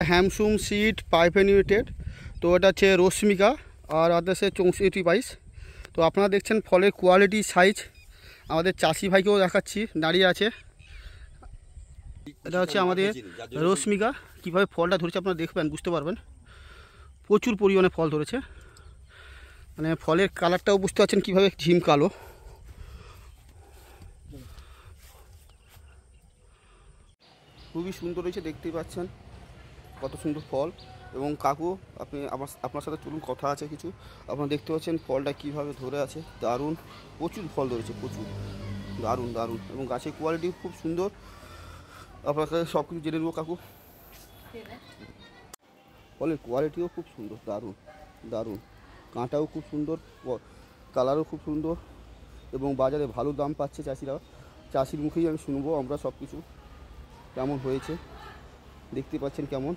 হ্যামসুম seed পাইপেন limited. তো এটা হচ্ছে রশ্মিকা আর আদার্সে 6422। তো আপনারা দেখছেন ফলের কোয়ালিটি সাইজ। আমাদের চাষি ভাইকেও দেখাচ্ছি, দাঁড়িয়ে আছে। এটা হচ্ছে আমাদের রশ্মিকা। কীভাবে ফলটা ধরেছে আপনারা দেখবেন, বুঝতে পারবেন। প্রচুর পরিমাণে ফল ধরেছে, মানে ফলের কালারটাও বুঝতে পারছেন কীভাবে ঝিম কালো। খুবই সুন্দর হয়েছে, দেখতেই পাচ্ছেন কত সুন্দর ফল। এবং কাকু আপনি আপনার সাথে চলুন, কথা আছে কিছু। আপনারা দেখতে পাচ্ছেন ফলটা কীভাবে ধরে আছে, দারুণ। প্রচুর ফল ধরেছে, প্রচুর, দারুণ দারুণ। এবং গাছের কোয়ালিটি খুব সুন্দর। আপনার কাছে সব কিছু জেনে নেবো কাকু। ফলের কোয়ালিটিও খুব সুন্দর, দারুণ দারুণ। কাঁটাও খুব সুন্দর, কালারও খুব সুন্দর। এবং বাজারে ভালো দাম পাচ্ছে চাষিরা। চাষির মুখেই আমি শুনবো আমরা সব কিছু কেমন হয়েছে। দেখতে পাচ্ছেন কেমন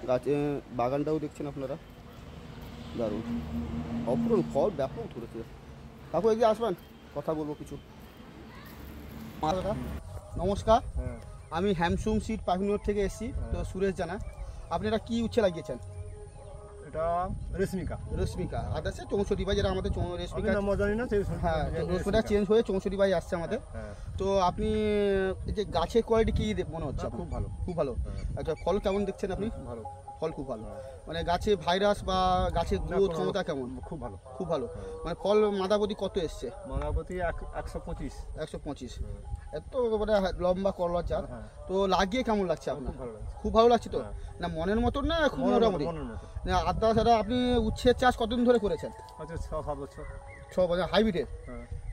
গাছে, বাগানটাও দেখছেন আপনারা, দারুণ অপূর্ব ফল ব্যাপক ধরেছে। কাকু এগিয়ে আসবেন, কথা বলবো কিছু। নমস্কার, আমি হ্যামসুম সিড পাইপেন থেকে এসেছি। তো সুরেশ জানা, আপনি এটা কী উচ্ছে লাগিয়েছেন? এটা রশ্মিকা। রশ্মিকা আদার্সে 6422, যেটা আমাদের রশ্মিকা জানি না। হ্যাঁ, রশ্মিটা চেঞ্জ হয়ে 6422 আসছে আমাদের। তো আপনি এই যে গাছের কোয়ালিটি কী মনে হচ্ছে? খুব ভালো, খুব ভালো। আচ্ছা, ফল কেমন দেখছেন আপনি? ভালো, ফল খুব ভালো। মানে গাছে ভাইরাস বা গাছের গ্রোথ ক্ষমতা কেমন? খুব ভালো, খুব ভালো। মানে ফল মাদাবতী কত এসছে? মাদাবতী 125। 125। এত মানে লম্বা করলার চার। তো লাগিয়ে কেমন লাগছে আপনার? খুব ভালো লাগছে। তো না মনের মতন না খুব মোটামুটি? না আদা ছাড়া আপনি উচ্ছের চাষ কতদিন ধরে করেছেন? 6-7 বছর। 6 বছর হাইব্রিডের?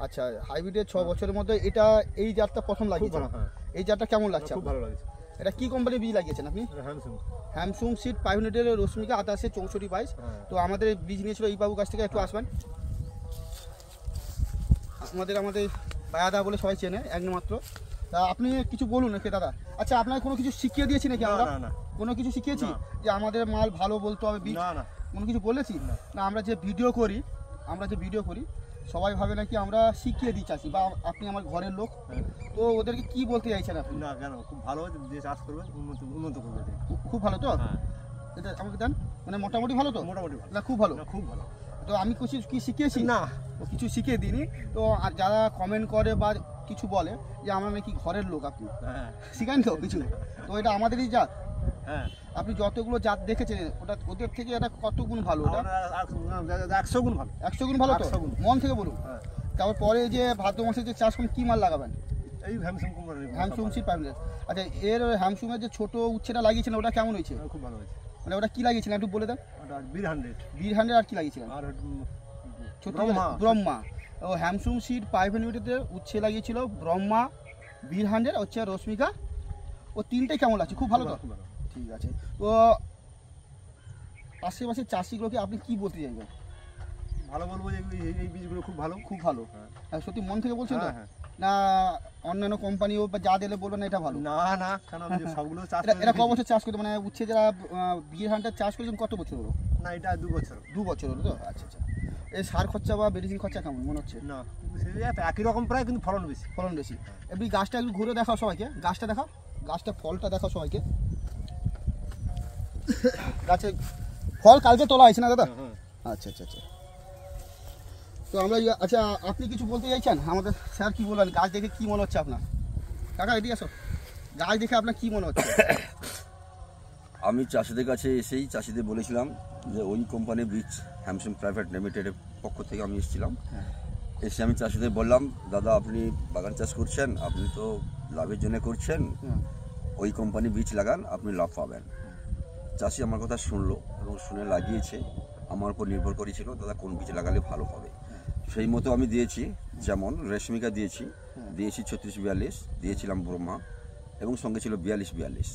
আচ্ছা, হাইব্রিডের 6 বছরের মধ্যে এটা এই জাতটা প্রথম লাগিয়েছেন? এই জাতটা কেমন লাগছে? খুব ভালো লাগছে। এটা কি কোম্পানির বীজ লাগিয়েছেন আপনি? হ্যামসুম সিড পাইপেন লিমিটেডের রশ্মিকা আদার্সে 6422। তো আমাদের বীজ নিয়েছিল এই বাবুর কাছ থেকে। একটু আসবেন। আমাদের বায়াদা বলে সবাই চেনে একমাত্র। তা আপনি কিছু বলুন নাকি দাদা? আচ্ছা, আপনার কোনো কিছু শিখিয়ে দিয়েছি নাকি আমরা? কোনো কিছু শিখিয়েছি যে আমাদের মাল ভালো বলতে হবে বীজ? কোনো কিছু বলেছি না। আমরা যে ভিডিও করি সবাই ভাবে নাকি আমরা শিখিয়ে দিই চাষি, বা আপনি আমার ঘরের লোক। তো ওদেরকে কি বলতে চাইছেন আপনি? না কেন, খুব ভালো যে চাষ করবে উন্নত করবে। খুব ভালো তো? এটা আমাকে দেন, মানে মোটামুটি ভালো তো? মোটামুটি ভালো না, খুব ভালো, খুব ভালো। তো আমি কি শিখিয়েছি? না, কিছু শিখিয়ে দিইনি। তো যারা কমেন্ট করে বা কিছু বলে যে আমরা নাকি ঘরের লোক, আপনি শিখান তো কিছু? তো এটা আমাদেরই জাত। আপনি যতগুলো জাত দেখেছেন ওদের থেকে এটা কত গুণ ভালো? ওটা 100 গুণ ভালো। 100 গুণ ভালো তো? মন থেকে বলুন। তারপর পরে যে ভাদ্র মাসে যে চাষ করুন, কি মাল লাগাবেন? এই হ্যামসুম কোম্পানি, হ্যামসুম সিড পাইপেন। আচ্ছা, এর হ্যামসুমের যে ছোট উচ্ছেটা লাগিয়েছিলেন ওটা কেমন হয়েছে? খুব ভালো হয়েছে। মানে ওটা কি লাগিয়েছিলেন একটু বলে দেন। ওটা বীর 100 আর কি লাগিয়েছিলেন? আর ছোট ব্রহ্মা। ও হ্যামসুম সিড পাইপেন লিমিটেডের উচ্ছে লাগিয়েছিল ব্রহ্মা, বীর 100 হচ্ছে রশ্মিকা। ও তিনটাই কেমন লাগছে? খুব ভালো তো? ঠিক আছে। তো আশেপাশের চাষিগুলোকে আপনি কি বলতে চাইবেন? ভালো বলবো যে এই বীজগুলো খুব ভালো, খুব ভালো। সত্যি মন থেকে বলছেন তো? না অন্যান্য কোম্পানিও বা যা দিলে বলবেন এটা ভালো? না না, কেন সবগুলো চাষ। এটা ক বছর চাষ করতে, মানে উচ্ছে যারা বীর 100 চাষ করেছেন কত বছর হলো? না, এটা 2 বছর। 2 বছর হলো তো? আচ্ছা আচ্ছা। এই সার খরচা বা মেডিসিন খরচা কেমন মনে হচ্ছে? না, একই রকম প্রায়, কিন্তু ফলন বেশি। এমনি গাছটা একটু ঘুরে দেখাও সবাইকে। গাছটা দেখাও, গাছটা ফলটা দেখাও সবাইকে। গাছে ফল কালকে তোলা হয়েছে না দাদা? আচ্ছা আচ্ছা আচ্ছা। তো আমরা আচ্ছা, আপনি কিছু বলতে চাইছেন আমাদের? স্যার কি বলবেন? গাছ দেখে কি মনে হচ্ছে আপনার? কাকা এদিকে আসো। গাছ দেখে আপনার কি মনে হচ্ছে? আমি চাষিদের কাছে এসেই চাষিদের বলেছিলাম যে ওই কোম্পানির বীজ হ্যামসুম প্রাইভেট লিমিটেডের পক্ষ থেকে আমি এসেছিলাম। এসে আমি চাষিদের বললাম, দাদা আপনি বাগান চাষ করছেন, আপনি তো লাভের জন্য করছেন, ওই কোম্পানি বীজ লাগান, আপনি লাভ পাবেন। চাষি আমার কথা শুনলো এবং শুনে লাগিয়েছে। আমার উপর নির্ভর করেছিল দাদা কোন বীজ লাগালে ভালো হবে। সেই মতো আমি দিয়েছি, যেমন রেশমিকা দিয়েছি 3642, দিয়েছিলাম ব্রহ্মা, এবং সঙ্গে ছিল 4242।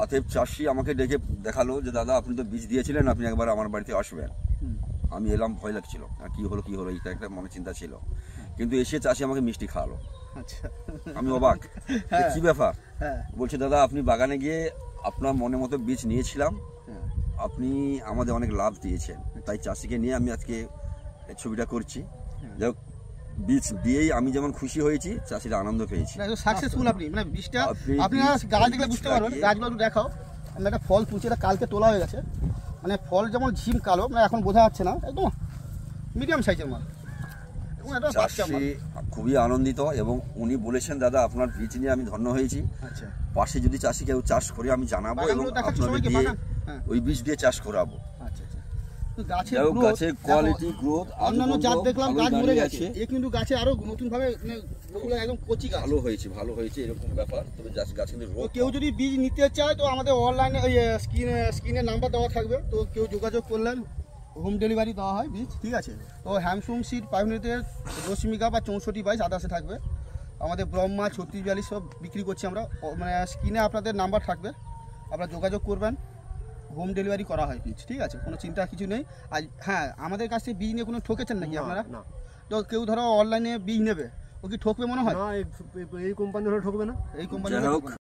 অতএব চাষি আমাকে ডেকে দেখালো যে দাদা আপনি তো বীজ দিয়েছিলেন, আপনি একবার আমার বাড়িতে আসবেন। আমি এলাম, ভয় লাগছিল, কি হলো এইটা একটা মনে চিন্তা ছিল। কিন্তু এসে চাষি আমাকে মিষ্টি খাওয়ালো। আমি অবাক, কি ব্যাপার? বলছে দাদা আপনি বাগানে গিয়ে আপনার মনের মতো বীজ নিয়েছিলাম, আপনি আমাদের অনেক লাভ দিয়েছেন, তাই চাষিকে নিয়ে আমি আজকে ছবিটা করছি। যাই হোক, বীজ দিয়েই আমি যেমন খুশি হয়েছি, চাষিরা আনন্দ পেয়েছি। সাকসেসফুল আপনি, মানে বীজটা আপনি গাছ দেখলে বুঝতে পারবেন। গাছগুলো একটু দেখাও, আমি একটা ফল তুলছি, এটা কালকে তোলা হয়ে গেছে, মানে ফল যেমন ঝিম কালো, মানে এখন বোঝা যাচ্ছে না, একদম মিডিয়াম সাইজের মাল এবং এটা বাচ্চা মাল। চাষি খুবই আনন্দিত এবং উনি বলেছেন দাদা আপনার বীজ নিয়ে আমি ধন্য হয়েছি, আচ্ছা, পাশে যদি চাষি কেউ চাষ করে আমি জানাবো এবং বাগানগুলো দেখাচ্ছি আপনাকে সবাইকে, দিয়ে বাগান, হ্যাঁ। ওই বীজ দিয়ে চাষ করাবো। আচ্ছা আচ্ছা, তো গাছের যাই হোক, growth, গাছের দেখো, কোয়ালিটি গ্রোথ অন্যান্য জাত দেখলাম গাছ মরে গেছে, আছে, এ কিন্তু গাছে আরো নতুন ভাবে ওগুলো একদম কচি গাছ। ভালো হয়েছে এরকম ব্যাপার, তবে গাছ কিন্তু তো রোগ কেউ যদি বীজ নিতে চায় তো আমাদের অনলাইনে ওই স্ক্রিনে নাম্বার দেওয়া থাকবে, তো কেউ যোগাযোগ করলেন, হোম ডেলিভারি দেওয়া হয় বীজ, ঠিক আছে। তো হ্যামসুম সিড প্রাইভেটের রশ্মিকা বা 6422 থাকবে, আমাদের ব্রহ্মা 3642 সব বিক্রি করছি আমরা, মানে স্ক্রিনে আপনাদের নাম্বার থাকবে, আপনারা যোগাযোগ করবেন, হোম ডেলিভারি করা হয় বীজ, ঠিক আছে, কোনো চিন্তা কিছু নেই। আর হ্যাঁ, আমাদের কাছ থেকে বীজ নিয়ে কোনো ঠকেছেন নাকি আপনারা? না তো কেউ ধরো অনলাইনে বীজ নেবে, ও কি ঠকবে মনে হয়? না, এই কোম্পানি হলে ঠকবে না। এই কোম্পানি যাই হোক